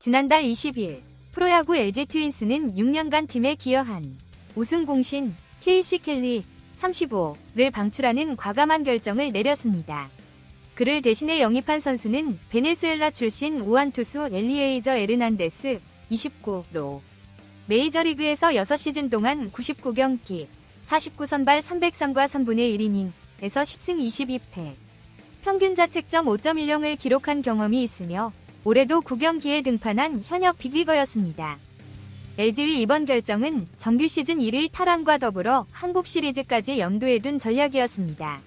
지난달 20일 프로야구 LG 트윈스는 6년간 팀에 기여한 우승 공신 케이시 켈리 35를 방출하는 과감한 결정을 내렸습니다. 그를 대신해 영입한 선수는 베네수엘라 출신 우완투수 엘리에이저 에르난데스 29로 메이저리그에서 6시즌 동안 99경기 49선발 303과 3분의 1이닝에서 10승 22패 평균 자책점 5.10을 기록한 경험이 있으며 올해도 9경기에 등판한 현역 빅리거였습니다. LG의 이번 결정은 정규 시즌 1위 탈환과 더불어 한국 시리즈까지 염두에 둔 전략이었습니다.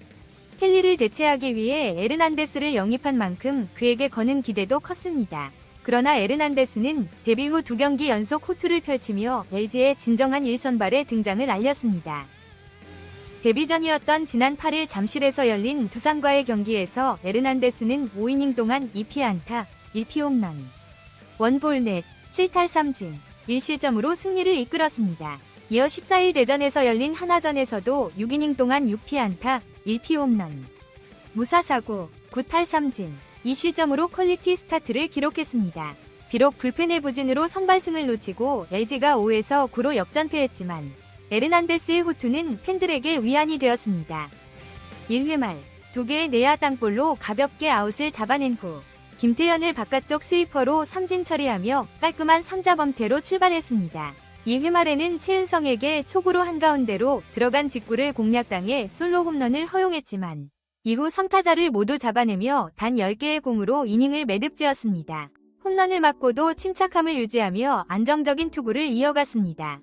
켈리를 대체하기 위해 에르난데스를 영입한 만큼 그에게 거는 기대도 컸습니다. 그러나 에르난데스는 데뷔 후 2경기 연속 호투를 펼치며 LG의 진정한 1선발에 등장을 알렸습니다. 데뷔 전이었던 지난 8일 잠실에서 열린 두산과의 경기에서 에르난데스는 5이닝 동안 2피안타, 1피홈런, 1볼넷, 7탈 3진, 1실점으로 승리를 이끌었습니다. 이어 14일 대전에서 열린 하나전에서도 6이닝 동안 6피안타, 1피홈런, 무사사구, 9탈 3진, 2실점으로 퀄리티 스타트를 기록했습니다. 비록 불펜의 부진으로 선발승을 놓치고 LG가 5에서 9로 역전패했지만 에르난데스의 호투는 팬들에게 위안이 되었습니다. 1회 말 2개의 내야 땅볼로 가볍게 아웃을 잡아낸 후 김태현을 바깥쪽 스위퍼로 삼진 처리하며 깔끔한 3자 범퇴로 출발했습니다. 2회 말에는 최은성에게 초구로 한가운데로 들어간 직구를 공략당해 솔로 홈런을 허용했지만 이후 3타자를 모두 잡아내며 단 10개의 공으로 이닝을 매듭지었습니다. 홈런을 맞고도 침착함을 유지하며 안정적인 투구를 이어갔습니다.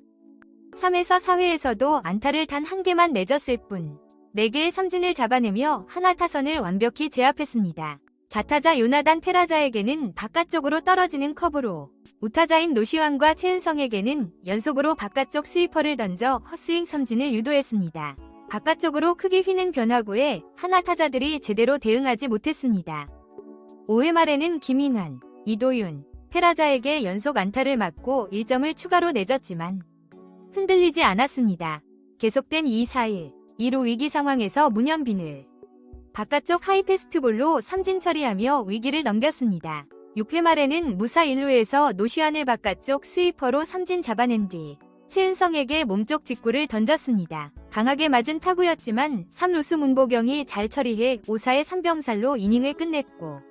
3에서 4회에서도 안타를 단 1개만 내줬을 뿐 4개의 삼진을 잡아내며 하나 타선을 완벽히 제압했습니다. 좌타자 요나단 페라자에게는 바깥쪽으로 떨어지는 커브로, 우타자인 노시환과 최은성에게는 연속으로 바깥쪽 스위퍼를 던져 헛스윙 삼진을 유도했습니다. 바깥쪽으로 크게 휘는 변화구에 하나 타자들이 제대로 대응하지 못했습니다. 5회 말에는 김인환, 이도윤, 페라자에게 연속 안타를 맞고 1점을 추가로 내줬지만 흔들리지 않았습니다. 계속된 2-4-1, 2루 위기 상황에서 문현빈을 바깥쪽 하이패스트볼로 삼진 처리하며 위기를 넘겼습니다. 6회 말에는 무사 1루에서 노시환을 바깥쪽 스위퍼로 삼진 잡아낸 뒤 최은성에게 몸쪽 직구를 던졌습니다. 강하게 맞은 타구였지만 3루수 문보경이 잘 처리해 5사의 3병살로 이닝을 끝냈고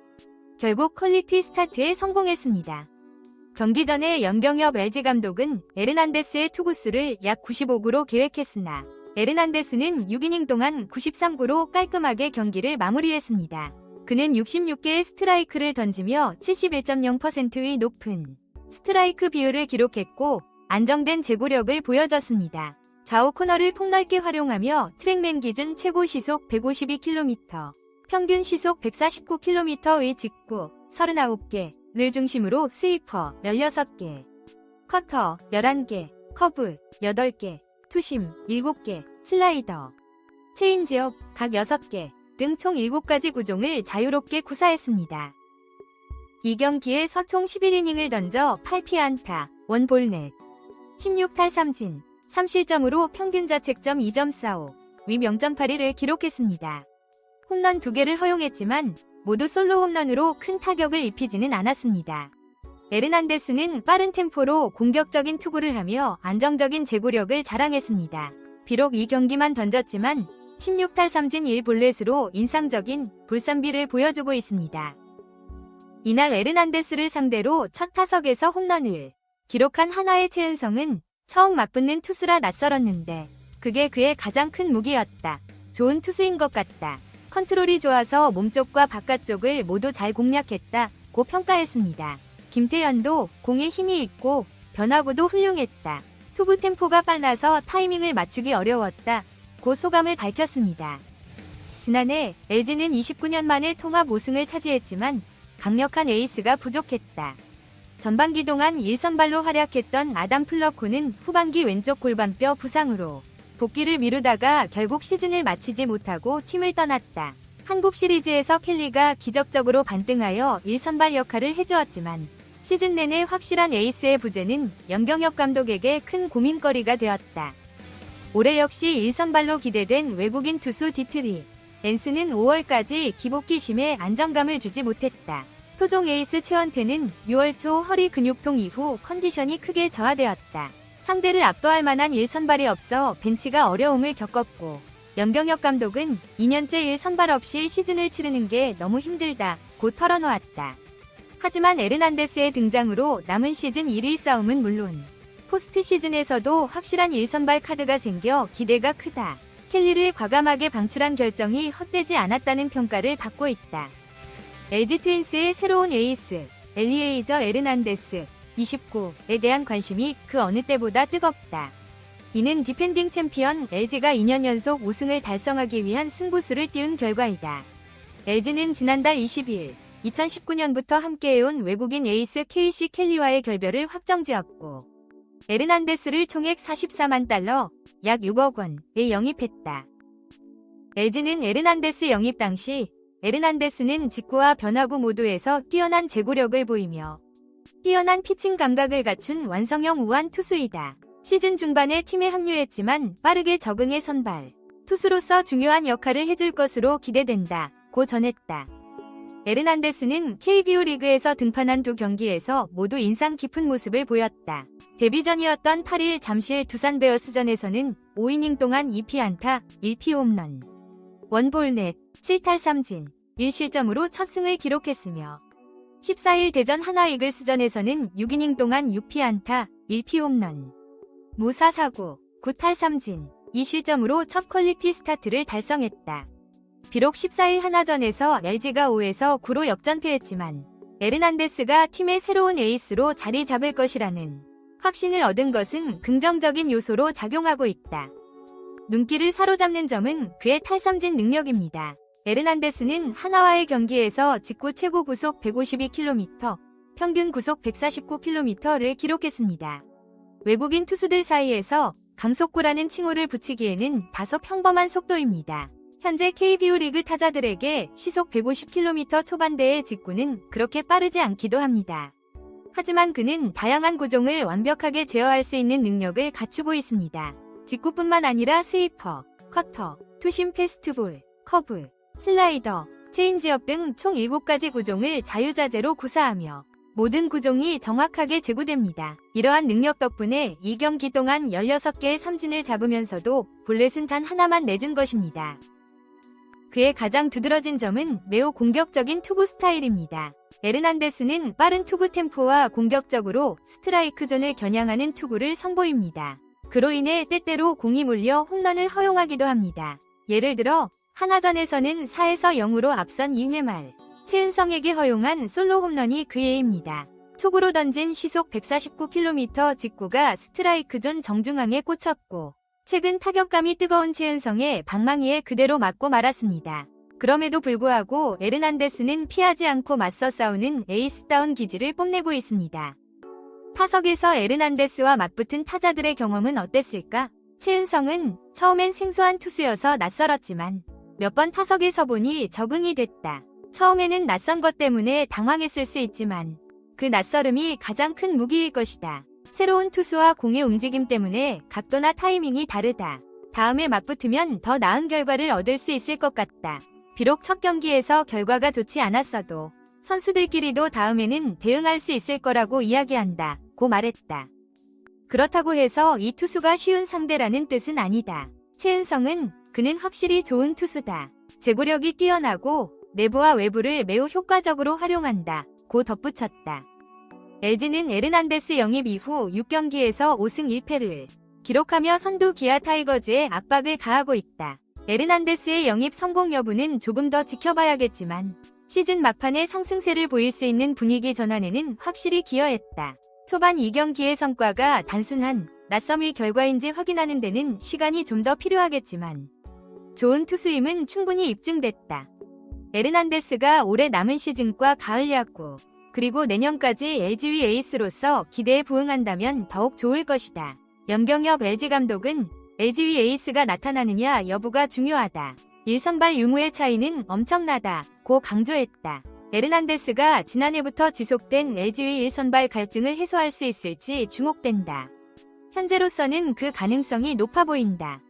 결국 퀄리티 스타트에 성공했습니다. 경기 전에 연경엽 LG 감독은 에르난데스의 투구수를 약 95구로 계획했으나 에르난데스는 6이닝 동안 93구로 깔끔하게 경기를 마무리했습니다. 그는 66개의 스트라이크를 던지며 71.0%의 높은 스트라이크 비율을 기록했고 안정된 제구력을 보여줬습니다. 좌우 코너를 폭넓게 활용하며 트랙맨 기준 최고 시속 152km, 평균 시속 149km의 직구 39개를 중심으로 스위퍼 16개, 커터 11개, 커브 8개, 투심 7개, 슬라이더, 체인지업 각 6개 등 총 7가지 구종을 자유롭게 구사했습니다. 이 경기에서 총 11이닝을 던져 8피안타, 1볼넷, 16탈 3진, 3실점으로 평균 자책점 2.45, 위 0.81을 기록했습니다. 홈런 2개를 허용했지만 모두 솔로 홈런으로 큰 타격을 입히지는 않았습니다. 에르난데스는 빠른 템포로 공격적인 투구를 하며 안정적인 제구력을 자랑했습니다. 비록 이 경기만 던졌지만 16탈 3진 1볼넷으로 인상적인 볼삼비를 보여주고 있습니다. 이날 에르난데스를 상대로 첫 타석에서 홈런을 기록한 한화의 최은성은 처음 맞붙는 투수라 낯설었는데 그게 그의 가장 큰 무기였다. 좋은 투수인 것 같다. 컨트롤이 좋아서 몸쪽과 바깥쪽을 모두 잘 공략했다고 평가했습니다. 김태현도 공에 힘이 있고 변화구도 훌륭했다. 투구 템포가 빨라서 타이밍을 맞추기 어려웠다고 소감을 밝혔습니다. 지난해 LG는 29년 만에 통합 우승을 차지했지만 강력한 에이스가 부족했다. 전반기 동안 1선발로 활약했던 아담 플러코는 후반기 왼쪽 골반뼈 부상으로 복귀를 미루다가 결국 시즌을 마치지 못하고 팀을 떠났다. 한국 시리즈에서 켈리가 기적적으로 반등하여 1선발 역할을 해주었지만 시즌 내내 확실한 에이스의 부재는 연경엽 감독에게 큰 고민거리가 되었다. 올해 역시 1선발로 기대된 외국인 투수 디트리 랜스는 5월까지 기복기 심에 안정감을 주지 못했다. 토종 에이스 최원태는 6월 초 허리 근육통 이후 컨디션이 크게 저하되었다. 상대를 압도할 만한 1선발이 없어 벤치가 어려움을 겪었고 염경엽 감독은 2년째 1선발 없이 시즌을 치르는 게 너무 힘들다 고 털어놓았다. 하지만 에르난데스의 등장으로 남은 시즌 1위 싸움은 물론 포스트 시즌에서도 확실한 1선발 카드가 생겨 기대가 크다. 켈리를 과감하게 방출한 결정이 헛되지 않았다는 평가를 받고 있다. LG 트윈스의 새로운 에이스 엘리에이저 에르난데스 29에 대한 관심이 그 어느 때보다 뜨겁다. 이는 디펜딩 챔피언 LG가 2년 연속 우승을 달성하기 위한 승부수를 띄운 결과이다. LG는 지난달 20일 2019년부터 함께해온 외국인 에이스 KC 켈리와의 결별을 확정지었고 에르난데스를 총액 44만 달러 약 6억 원에 영입했다. LG는 에르난데스 영입 당시 에르난데스는 직구와 변화구 모두에서 뛰어난 제구력을 보이며 뛰어난 피칭 감각을 갖춘 완성형 우완 투수이다. 시즌 중반에 팀에 합류했지만 빠르게 적응해 선발 투수로서 중요한 역할을 해줄 것으로 기대된다 고 전했다. 에르난데스는 KBO 리그에서 등판한 두 경기에서 모두 인상 깊은 모습을 보였다. 데뷔전이었던 8일 잠실 두산 베어스전에서는 5이닝 동안 2피안타, 1피 홈런, 1볼넷, 7탈 3진, 1실점으로 첫 승을 기록했으며 14일 대전 하나 이글스전에서는 6이닝 동안 6피안타, 1피 홈런, 무사 사구, 9탈 3진, 2실점으로 첫 퀄리티 스타트를 달성했다. 비록 14일 하나전에서 LG가 5에서 9로 역전패했지만 에르난데스가 팀의 새로운 에이스로 자리 잡을 것이라는 확신을 얻은 것은 긍정적인 요소로 작용하고 있다. 눈길을 사로잡는 점은 그의 탈삼진 능력입니다. 에르난데스는 하나와의 경기에서 직구 최고 구속 152km, 평균 구속 149km를 기록했습니다. 외국인 투수들 사이에서 강속구라는 칭호를 붙이기에는 다소 평범한 속도입니다. 현재 KBO 리그 타자들에게 시속 150km 초반대의 직구는 그렇게 빠르지 않기도 합니다. 하지만 그는 다양한 구종을 완벽하게 제어할 수 있는 능력을 갖추고 있습니다. 직구뿐만 아니라 스위퍼, 커터, 투심 패스트볼, 커브, 슬라이더, 체인지업 등 총 7가지 구종을 자유자재로 구사하며 모든 구종이 정확하게 제구됩니다. 이러한 능력 덕분에 2경기 동안 16개의 삼진을 잡으면서도 볼넷은 단 하나만 내준 것입니다. 그의 가장 두드러진 점은 매우 공격적인 투구 스타일입니다. 에르난데스는 빠른 투구 템포와 공격적으로 스트라이크 존을 겨냥하는 투구를 선보입니다. 그로 인해 때때로 공이 몰려 홈런을 허용하기도 합니다. 예를 들어 하나전에서는 4에서 0으로 앞선 2회 말 최은성에게 허용한 솔로 홈런이 그 예입니다. 초구로 던진 시속 149km 직구가 스트라이크 존 정중앙에 꽂혔고 최근 타격감이 뜨거운 최은성의 방망이에 그대로 맞고 말았습니다. 그럼에도 불구하고 에르난데스는 피하지 않고 맞서 싸우는 에이스다운 기질을 뽐내고 있습니다. 타석에서 에르난데스와 맞붙은 타자들의 경험은 어땠을까? 최은성은 처음엔 생소한 투수여서 낯설었지만 몇 번 타석에 서보니 적응이 됐다. 처음에는 낯선 것 때문에 당황했을 수 있지만 그 낯설음이 가장 큰 무기일 것이다. 새로운 투수와 공의 움직임 때문에 각도나 타이밍이 다르다. 다음에 맞붙으면 더 나은 결과를 얻을 수 있을 것 같다. 비록 첫 경기에서 결과가 좋지 않았어도 선수들끼리도 다음에는 대응할 수 있을 거라고 이야기한다. 고 말했다. 그렇다고 해서 이 투수가 쉬운 상대라는 뜻은 아니다. 최은성은 그는 확실히 좋은 투수다. 제구력이 뛰어나고 내부와 외부를 매우 효과적으로 활용한다. 고 덧붙였다. LG는 에르난데스 영입 이후 6경기에서 5승 1패를 기록하며 선두 기아 타이거즈에 압박을 가하고 있다. 에르난데스의 영입 성공 여부는 조금 더 지켜봐야겠지만 시즌 막판에 상승세를 보일 수 있는 분위기 전환에는 확실히 기여했다. 초반 2경기의 성과가 단순한 낯섦의 결과인지 확인하는 데는 시간이 좀 더 필요하겠지만 좋은 투수임은 충분히 입증됐다. 에르난데스가 올해 남은 시즌과 가을 야구 그리고 내년까지 LG의 에이스로서 기대에 부응한다면 더욱 좋을 것이다. 염경엽 LG 감독은 LG의 에이스가 나타나느냐 여부가 중요하다. 1선발 유무의 차이는 엄청나다. 고 강조했다. 에르난데스가 지난해부터 지속된 LG의 1선발 갈증을 해소할 수 있을지 주목된다. 현재로서는 그 가능성이 높아 보인다.